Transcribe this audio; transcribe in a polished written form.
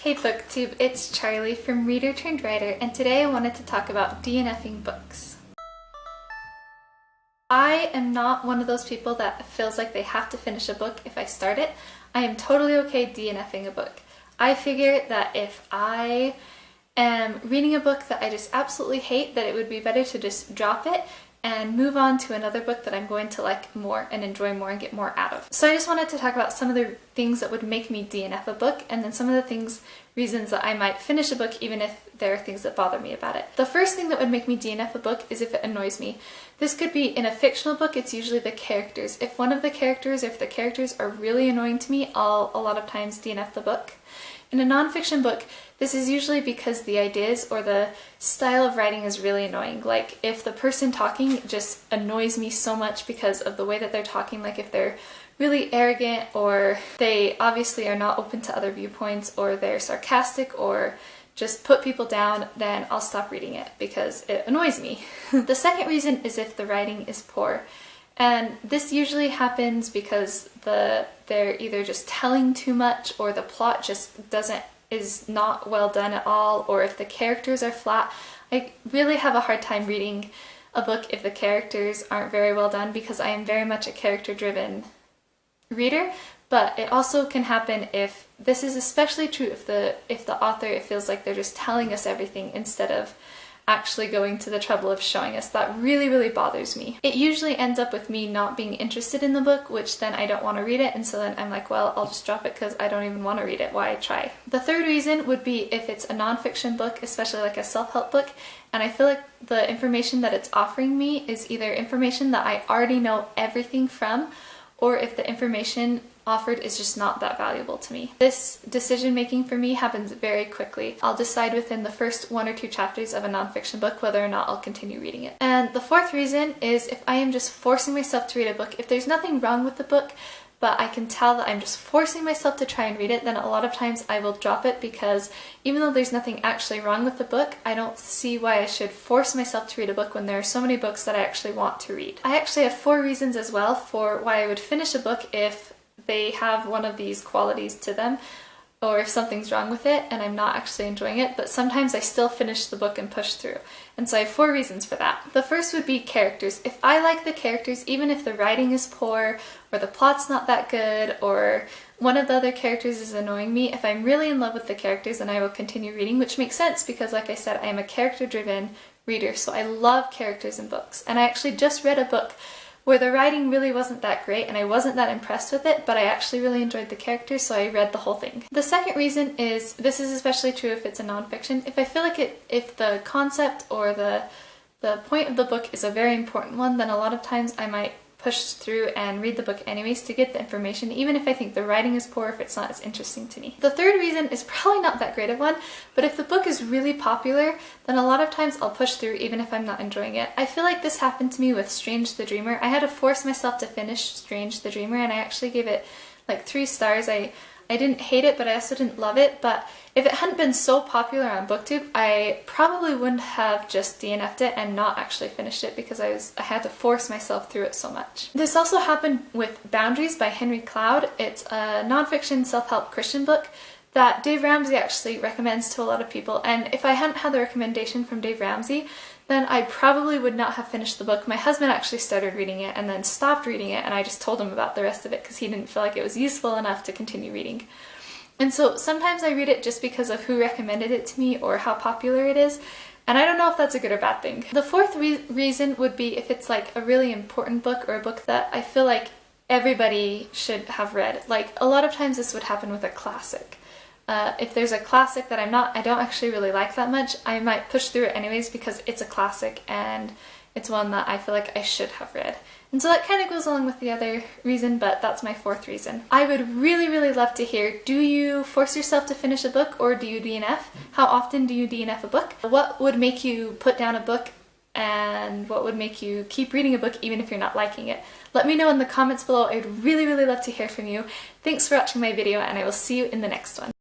Hey BookTube, it's Charlie from Reader Turned Writer, and today I wanted to talk about DNFing books. I am not one of those people that feels like they have to finish a book if I start it. I am totally okay DNFing a book. I figure that if I am reading a book that I just absolutely hate, that it would be better to just drop it and move on to another book that I'm going to like more and enjoy more and get more out of. So I just wanted to talk about some of the things that would make me DNF a book, and then some of the reasons that I might finish a book even if there are things that bother me about it. The first thing that would make me DNF a book is if it annoys me. This could be in a fictional book, it's usually the characters. If the characters are really annoying to me, I'll a lot of times DNF the book. In a nonfiction book, this is usually because the ideas or the style of writing is really annoying. Like if the person talking just annoys me so much because of the way that they're talking, like if they're really arrogant or they obviously are not open to other viewpoints or they're sarcastic or just put people down, then I'll stop reading it because it annoys me. The second reason is if the writing is poor. And this usually happens because they're either just telling too much or the plot just is not well done at all, or if the characters are flat. I really have a hard time reading a book if the characters aren't very well done because I am very much a character-driven reader, but it also can happen if, this is especially true if the author, it feels like they're just telling us everything instead of actually going to the trouble of showing us. That really, really bothers me. It usually ends up with me not being interested in the book, which then I don't want to read it, and so then I'm like, well, I'll just drop it because I don't even want to read it. Why try? The third reason would be if it's a nonfiction book, especially like a self-help book, and I feel like the information that it's offering me is either information that I already know everything from, or if the information offered is just not that valuable to me. This decision making for me happens very quickly. I'll decide within the first 1 or 2 chapters of a nonfiction book whether or not I'll continue reading it. And the fourth reason is if I am just forcing myself to read a book. If there's nothing wrong with the book, but I can tell that I'm just forcing myself to try and read it, then a lot of times I will drop it because even though there's nothing actually wrong with the book, I don't see why I should force myself to read a book when there are so many books that I actually want to read. I actually have 4 reasons as well for why I would finish a book if they have one of these qualities to them, or if something's wrong with it and I'm not actually enjoying it, but sometimes I still finish the book and push through. And so I have 4 reasons for that. The first would be characters. If I like the characters, even if the writing is poor, or the plot's not that good, or one of the other characters is annoying me, if I'm really in love with the characters, then I will continue reading, which makes sense because, like I said, I am a character-driven reader, so I love characters in books. And I actually just read a book where the writing really wasn't that great and I wasn't that impressed with it, but I actually really enjoyed the characters, so I read the whole thing. The second reason is, this is especially true if it's a nonfiction, if I feel like if the concept or the point of the book is a very important one, then a lot of times I might push through and read the book anyways to get the information, even if I think the writing is poor, if it's not as interesting to me. The third reason is probably not that great of one, but if the book is really popular, then a lot of times I'll push through even if I'm not enjoying it. I feel like this happened to me with Strange the Dreamer. I had to force myself to finish Strange the Dreamer, and I actually gave it like 3 stars. I didn't hate it, but I also didn't love it, but if it hadn't been so popular on BookTube, I probably wouldn't have just DNF'd it and not actually finished it because I had to force myself through it so much. This also happened with Boundaries by Henry Cloud. It's a nonfiction self-help Christian book that Dave Ramsey actually recommends to a lot of people, and if I hadn't had the recommendation from Dave Ramsey, then I probably would not have finished the book. My husband actually started reading it and then stopped reading it, and I just told him about the rest of it because he didn't feel like it was useful enough to continue reading. And so sometimes I read it just because of who recommended it to me or how popular it is, and I don't know if that's a good or bad thing. The fourth reason would be if it's like a really important book or a book that I feel like everybody should have read. Like a lot of times this would happen with a classic. If there's a classic that I don't actually really like that much, I might push through it anyways because it's a classic and it's one that I feel like I should have read. And so that kind of goes along with the other reason, but that's my fourth reason. I would really, really love to hear, do you force yourself to finish a book or do you DNF? How often do you DNF a book? What would make you put down a book and what would make you keep reading a book even if you're not liking it? Let me know in the comments below. I'd really, really love to hear from you. Thanks for watching my video and I will see you in the next one.